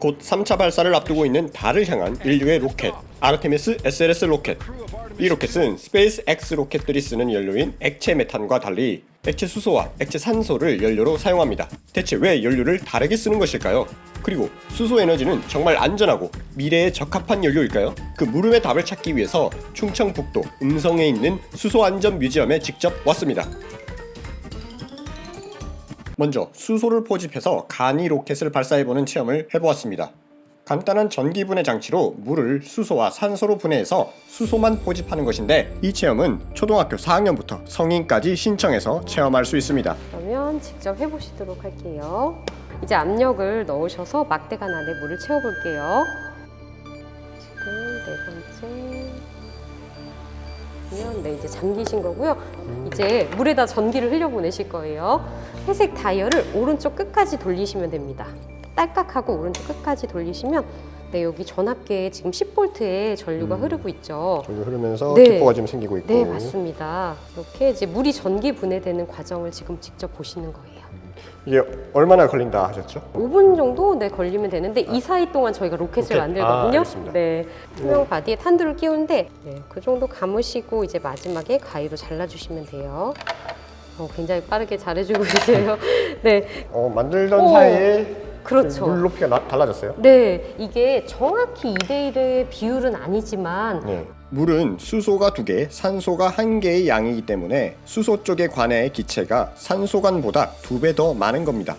곧 3차 발사를 앞두고 있는 달을 향한 인류의 로켓 아르테미스 SLS 로켓. 이 로켓은 스페이스 X 로켓들이 쓰는 연료인 액체 메탄과 달리 액체 수소와 액체 산소를 연료로 사용합니다. 대체 왜 연료를 다르게 쓰는 것일까요? 그리고 수소 에너지는 정말 안전하고 미래에 적합한 연료일까요? 그 물음의 답을 찾기 위해서 충청북도 음성에 있는 수소안전뮤지엄에 직접 왔습니다. 먼저 수소를 포집해서 간이 로켓을 발사해보는 체험을 해보았습니다. 간단한 전기분해 장치로 물을 수소와 산소로 분해해서 수소만 포집하는 것인데, 이 체험은 초등학교 4학년부터 성인까지 신청해서 체험할 수 있습니다. 그러면 직접 해보시도록 할게요. 이제 압력을 넣으셔서 막대간 안에 물을 채워볼게요. 지금 네 번째. 네, 이제 잠기신 거고요. 이제 물에다 전기를 흘려보내실 거예요. 회색 다이얼을 오른쪽 끝까지 돌리시면 됩니다. 딸깍하고 오른쪽 끝까지 돌리시면 여기 전압계에 지금 10V의 전류가 흐르고 있죠. 전류 흐르면서 네. 기포가 지금 생기고 있고. 네, 맞습니다. 이렇게 이제 물이 전기 분해되는 과정을 지금 직접 보시는 거예요. 이게 얼마나 걸린다 하셨죠? 5분 정도 걸리면 되는데 이 사이 동안 저희가 로켓을 만들거든요. 알겠습니다. 네, 투명 바디에 탄두를 끼우는데 그 정도 감으시고 이제 마지막에 가위로 잘라주시면 돼요. 굉장히 빠르게 잘해주고 계세요. 네, 만들던 사이에 그렇죠. 물 높이가 달라졌어요? 네, 이게 정확히 2대1의 비율은 아니지만 물은 수소가 2개, 산소가 1개의 양이기 때문에 수소 쪽의 관의 기체가 산소관보다 2배 더 많은 겁니다.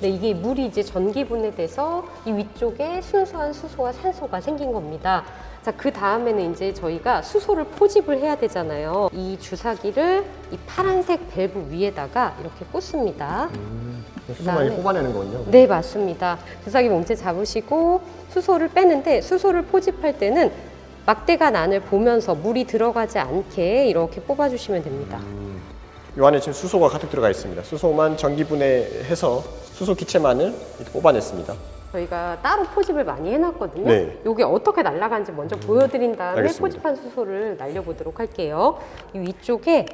네, 이게 물이 이제 전기 분해돼서 이 위쪽에 순수한 수소와 산소가 생긴 겁니다. 자, 그 다음에는 이제 저희가 수소를 포집을 해야 되잖아요. 이 주사기를 이 파란색 밸브 위에다가 이렇게 꽂습니다. 수소만 뽑아내는 거군요. 네, 맞습니다. 주사기 몸체 잡으시고 수소를 빼는데, 수소를 포집할 때는 막대간 안을 보면서 물이 들어가지 않게 이렇게 뽑아주시면 됩니다. 이 안에 지금 수소가 가득 들어가 있습니다. 수소만 전기분해해서 수소 기체만을 이렇게 뽑아냈습니다. 저희가 따로 포집을 많이 해놨거든요. 네. 이게 어떻게 날아가는지 먼저 보여드린 다음에 알겠습니다. 포집한 수소를 날려보도록 할게요. 이 위쪽에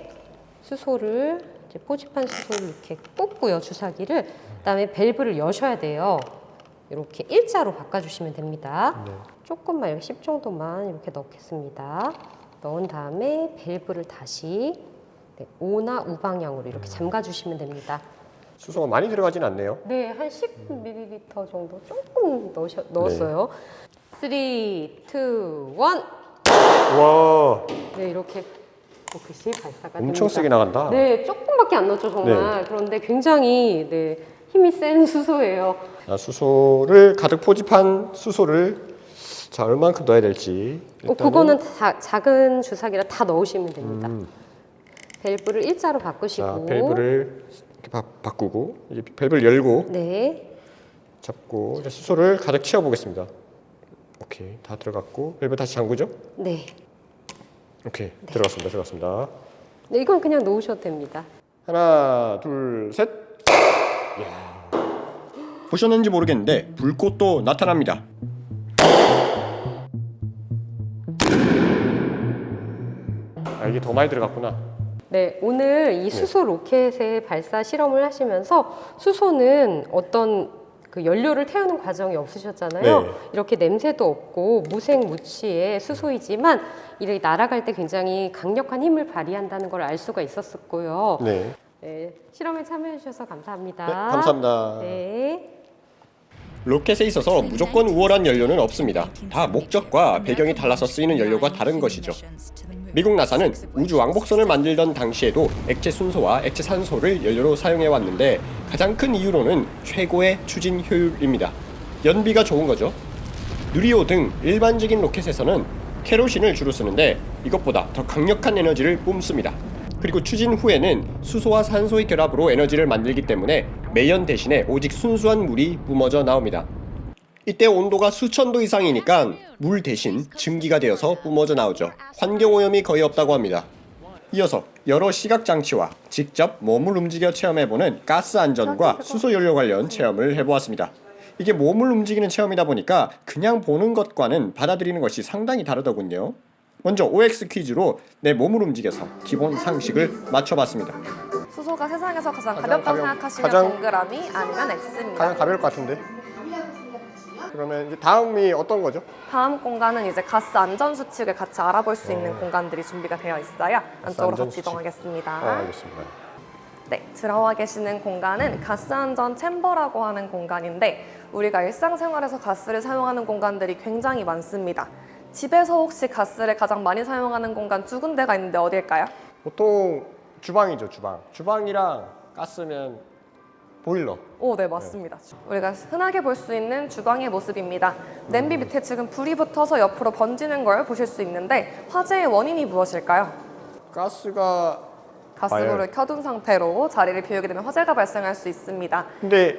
수소를, 이제 포집한 수소를 이렇게 꽂고요, 주사기를. 그다음에 밸브를 여셔야 돼요. 이렇게 일자로 바꿔주시면 됩니다. 조금만, 10 정도만 이렇게 넣겠습니다. 넣은 다음에 밸브를 다시 O나 U 방향으로 이렇게 잠가주시면 됩니다. 수소가 많이 들어가진 않네요. 네, 한 10ml 정도 조금 넣었어요. 3, 2, 1. 와, 네, 이렇게 로켓이 발사가 됩니다. 엄청 세게 나간다. 네, 조금밖에 안 넣었죠, 정말. 그런데 굉장히 힘이 센 수소예요. 수소를 가득 포집한 수소를 자 얼만큼 넣어야 될지. 그거는 작은 주사기라 다 넣으시면 됩니다. 밸브를 일자로 바꾸시고. 자, 밸브를 이렇게 바꾸고 이제 밸브를 열고 잡고 이제 수소를 가득 채워 보겠습니다. 오케이, 다 들어갔고 밸브 다시 잠그죠? 네. 오케이, 들어갔습니다. 네, 이건 그냥 놓으셔도 됩니다. 하나, 둘, 셋. 이야. 보셨는지 모르겠는데 불꽃도 나타납니다. 이게 더 많이 들어갔구나. 네, 오늘 이 수소 로켓의 발사 실험을 하시면서 수소는 어떤 그 연료를 태우는 과정이 없으셨잖아요. 이렇게 냄새도 없고 무색무취의 수소이지만 이렇게 날아갈 때 굉장히 강력한 힘을 발휘한다는 걸 알 수가 있었고요. 네, 실험에 참여해 주셔서 감사합니다. 네, 감사합니다. 네. 로켓에 있어서 무조건 우월한 연료는 없습니다. 다 목적과 배경이 달라서 쓰이는 연료가 다른 것이죠. 미국 나사는 우주 왕복선을 만들던 당시에도 액체 순소와 액체 산소를 연료로 사용해 왔는데, 가장 큰 이유로는 최고의 추진 효율입니다. 연비가 좋은 거죠. 누리호 등 일반적인 로켓에서는 케로신을 주로 쓰는데 이것보다 더 강력한 에너지를 뿜습니다. 그리고 추진 후에는 수소와 산소의 결합으로 에너지를 만들기 때문에 매연 대신에 오직 순수한 물이 뿜어져 나옵니다. 이때 온도가 수천 도 이상이니까 물 대신 증기가 되어서 뿜어져 나오죠. 환경오염이 거의 없다고 합니다. 이어서 여러 시각장치와 직접 몸을 움직여 체험해보는 가스 안전과 수소 연료 관련 체험을 해보았습니다. 이게 몸을 움직이는 체험이다 보니까 그냥 보는 것과는 받아들이는 것이 상당히 다르더군요. 먼저 OX 퀴즈로 내 몸을 움직여서 기본 상식을 맞춰봤습니다. 수소가 세상에서 가장 가볍다고 생각하시면 가장- 동그라미 아니면 X입니다. 가장 가벼울 것 같은데. 그러면 이제 다음이 어떤 거죠? 다음 공간은 이제 가스 안전 수칙을 같이 알아볼 수 있는 공간들이 준비가 되어 있어요. 안쪽으로 안전 같이 수칙. 이동하겠습니다. 알겠습니다. 네, 들어와 계시는 공간은 가스 안전 챔버라고 하는 공간인데 우리가 일상생활에서 가스를 사용하는 공간들이 굉장히 많습니다. 집에서 혹시 가스를 가장 많이 사용하는 공간 두 군데가 있는데 어딜까요? 보통 주방이죠, 주방. 주방이랑 가스면 보일러. 오, 네, 맞습니다. 우리가 흔하게 볼 수 있는 주방의 모습입니다. 냄비 밑에 지금 불이 붙어서 옆으로 번지는 걸 보실 수 있는데 화재의 원인이 무엇일까요? 가스가 가스불을 켜둔 상태로 자리를 비우게 되면 화재가 발생할 수 있습니다. 근데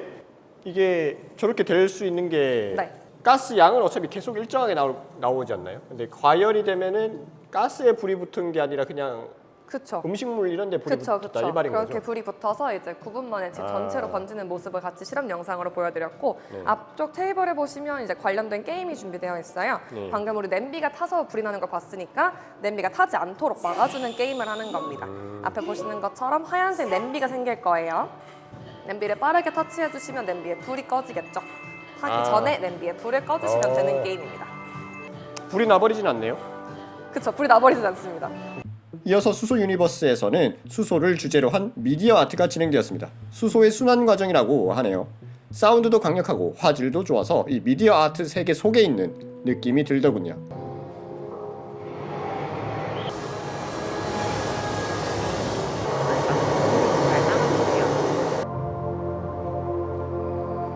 이게 저렇게 될 수 있는 게 네. 가스 양은 어차피 계속 일정하게 나오지 않나요? 근데 과열이 되면은 가스에 불이 붙은 게 아니라 그냥 그렇죠. 음식물 이런 데 불이 그쵸, 붙었다 그쵸. 이 말인 그렇게 거죠? 불이 붙어서 이제 9분 만에 집 전체로 번지는 모습을 같이 실험 영상으로 보여드렸고 네. 앞쪽 테이블에 보시면 이제 관련된 게임이 준비되어 있어요. 네. 방금 우리 냄비가 타서 불이 나는 걸 봤으니까 냄비가 타지 않도록 막아주는 게임을 하는 겁니다. 앞에 보시는 것처럼 하얀색 냄비가 생길 거예요. 냄비를 빠르게 터치해 주시면 냄비에 불이 꺼지겠죠. 타기 전에 냄비에 불을 꺼주시면 되는 게임입니다. 불이 나버리진 않네요. 그쵸, 불이 나버리지 않습니다. 이어서 수소 유니버스에서는 수소를 주제로 한 미디어 아트가 진행되었습니다. 수소의 순환 과정이라고 하네요. 사운드도 강력하고 화질도 좋아서 이 미디어 아트 세계 속에 있는 느낌이 들더군요.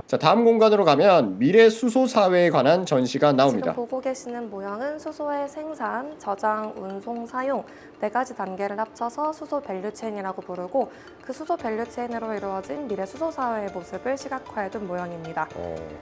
자, 다음 공간으로 가면 미래 수소 사회에 관한 전시가 나옵니다. 지금 보고 계시는 모형은 수소의 생산, 저장, 운송, 사용 4가지 단계를 합쳐서 수소 밸류체인이라고 부르고 그 수소 밸류체인으로 이루어진 미래 수소 사회의 모습을 시각화해둔 모형입니다.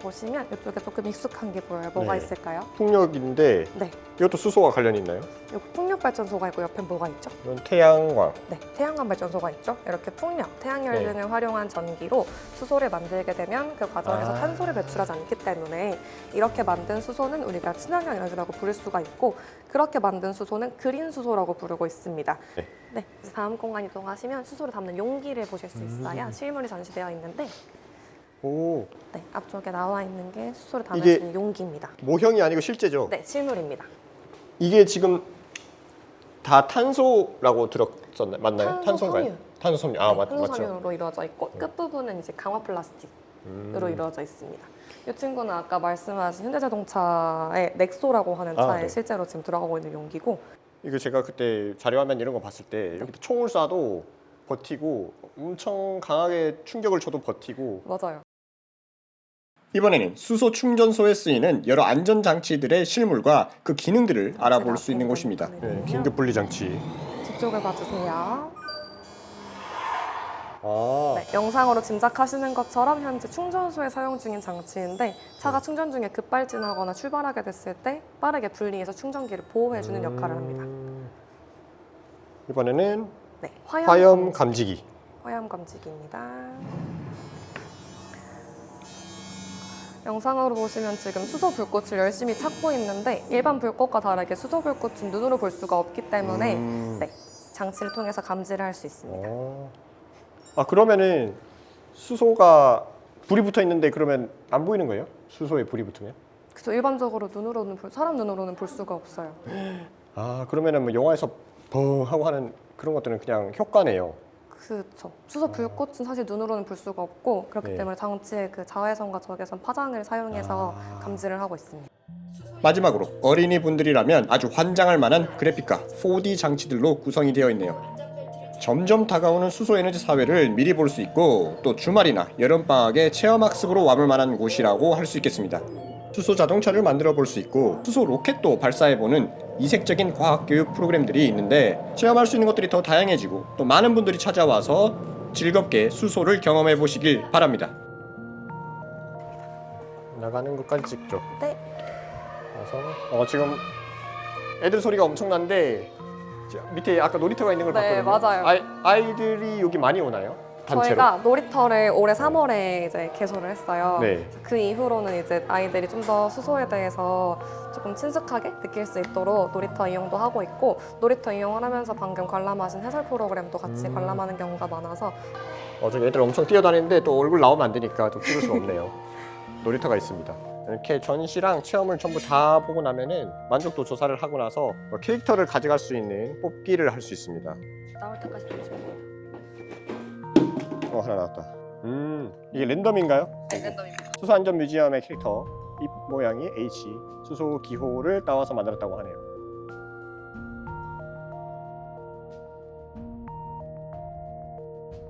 보시면 이쪽에 조금 익숙한 게 보여요. 뭐가 네. 있을까요? 풍력인데 네, 이것도 수소와 관련이 있나요? 여기 풍력 발전소가 있고 옆에 뭐가 있죠? 이건 태양광. 네, 태양광 발전소가 있죠. 이렇게 풍력, 태양열 네. 등을 활용한 전기로 수소를 만들게 되면 그 과정에서 탄소를 배출하지 않기 때문에 이렇게 만든 수소는 우리가 친환경 에너지라고 부를 수가 있고 그렇게 만든 수소는 그린 수소라고 부르고 있습니다. 네. 네, 이제 다음 공간 이동하시면 수소를 담는 용기를 보실 수 있어요. 실물이 전시되어 있는데 오, 네, 앞쪽에 나와 있는 게 수소를 담을 이게- 수 있는 용기입니다. 모형이 아니고 실제죠? 네, 실물입니다. 이게 지금 다 탄소라고 들었었나요? 맞나요? 탄소 탄소인가요? 섬유. 탄소 섬유. 아, 맞죠. 탄소섬유로 이루어져 있고 끝부분은 이제 강화 플라스틱으로 이루어져 있습니다. 이 친구는 아까 말씀하신 현대자동차의 넥소라고 하는 차에 네. 실제로 지금 들어가고 있는 용기고 이거 제가 그때 자료화면 이런 거 봤을 때 여기 총을 쏴도 버티고 엄청 강하게 충격을 줘도 버티고. 맞아요. 이번에는 수소 충전소에 쓰이는 여러 안전 장치들의 실물과 그 기능들을 알아볼 수 있는 곳입니다. 네, 긴급 분리 장치. 뒤쪽을 봐주세요. 아, 네, 영상으로 짐작하시는 것처럼 현재 충전소에 사용 중인 장치인데 차가 충전 중에 급발진하거나 출발하게 됐을 때 빠르게 분리해서 충전기를 보호해주는 역할을 합니다. 이번에는 네, 화염 감지기. 화염 감지기입니다. 영상으로 보시면 지금 수소 불꽃을 열심히 찾고 있는데 일반 불꽃과 다르게 수소 불꽃은 눈으로 볼 수가 없기 때문에 네, 장치를 통해서 감지를 할 수 있습니다. 아, 그러면은 수소가 불이 붙어 있는데 그러면 안 보이는 거예요? 수소에 불이 붙으면? 그래서 일반적으로 사람 눈으로는 볼 수가 없어요. 아, 그러면은 뭐 영화에서 벙 하고 하는 그런 것들은 그냥 효과네요. 그렇죠. 수소 불꽃은 사실 눈으로는 볼 수가 없고 그렇기 네. 때문에 장치의 그 자외선과 적외선 파장을 사용해서 감지를 하고 있습니다. 마지막으로 어린이분들이라면 아주 환장할 만한 그래픽과 4D 장치들로 구성이 되어 있네요. 점점 다가오는 수소 에너지 사회를 미리 볼 수 있고 또 주말이나 여름방학에 체험학습으로 와볼 만한 곳이라고 할 수 있겠습니다. 수소 자동차를 만들어 볼 수 있고 수소 로켓도 발사해보는 이색적인 과학교육 프로그램들이 있는데 체험할 수 있는 것들이 더 다양해지고 또 많은 분들이 찾아와서 즐겁게 수소를 경험해 보시길 바랍니다. 나가는 것까지 찍죠. 네. 그래서 지금 애들 소리가 엄청난데 밑에 아까 놀이터가 있는 걸 네, 봤거든요. 맞아요. 아이들이 여기 많이 오나요? 단체로? 저희가 놀이터를 올해 3월에 이제 개소를 했어요. 네. 그 이후로는 이제 아이들이 좀 더 수소에 대해서 조금 친숙하게 느낄 수 있도록 놀이터 이용도 하고 있고 놀이터 이용을 하면서 방금 관람하신 해설 프로그램도 같이 관람하는 경우가 많아서 저기 애들 엄청 뛰어다니는데 또 얼굴 나오면 안 되니까 또 찍을 수가 없네요. 놀이터가 있습니다. 이렇게 전시랑 체험을 전부 다 보고 나면은 만족도 조사를 하고 나서 캐릭터를 가져갈 수 있는 뽑기를 할 수 있습니다. 나올 때까지 돌리시면 돼요. 하나 나왔다. 이게 랜덤인가요? 네, 랜덤입니다. 수소안전 뮤지엄의 캐릭터 입 모양이 H 수소 기호를 따와서 만들었다고 하네요.